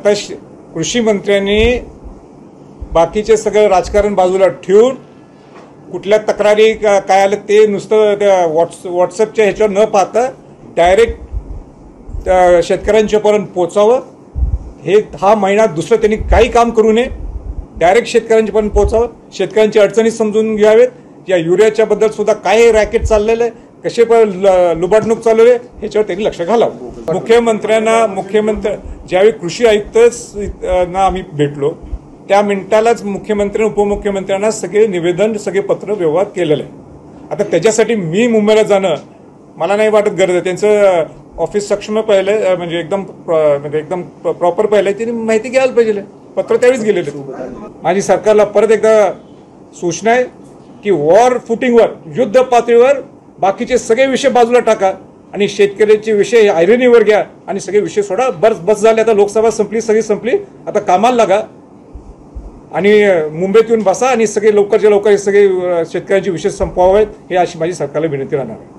आता कृषी मंत्र्यांनी बाकीचे सगळं राजकारण बाजूला ठेवून कुठल्या तक्रारी काय आलं ते नुसतं त्या व्हॉट्सअपच्या ह्याच्यावर न पाहता डायरेक्ट शेतकऱ्यांच्यापर्यंत पोचावं. हा महिना दुसरं त्यांनी काही काम करू नये, डायरेक्ट शेतकऱ्यांच्यापर्यंत पोचावं, शेतकऱ्यांची अडचणी समजून घ्यावेत. या युरियाच्या बद्दल सुद्धा काय रॅकेट चाललेलं आहे, कसे लुबाडणूक चालू आहे ह्याच्यावर त्यांनी लक्ष घालावं. मुख्यमंत्री ज्यावेळी कृषी आयुक्त ना आम्ही भेटलो त्या मिनिटालाच मुख्यमंत्री उपमुख्यमंत्र्यांना सगळे निवेदन सगळे पत्र व्यवहार केलेलं आहे. आता त्याच्यासाठी मी मुंबईला जाणं मला नाही वाटत गरज आहे. त्यांचं ऑफिस सक्षम पाहिलं म्हणजे एकदम प्रॉपर पाहिलं, त्यांनी माहिती घ्यायला पाहिजे. पत्र त्यावेळीच गेलेले. माझी सरकारला परत एकदा सूचना आहे की वॉर फुटिंगवर युद्ध पातळीवर बाकीचे सगळे विषय बाजूला टाका आणि शेतकऱ्याचे विषय ऐरणीवर घ्या आणि सगळे विषय सोडा. बस झाले. आता लोकसभा संपली, सगळी संपली. आता कामाला लागा आणि मुंबईत येऊन बसा आणि सगळे लवकरच्या लवकर हे सगळे शेतकऱ्यांचे विषय संपवावेत. हे अशी माझी सरकारला विनंती राहणार आहे.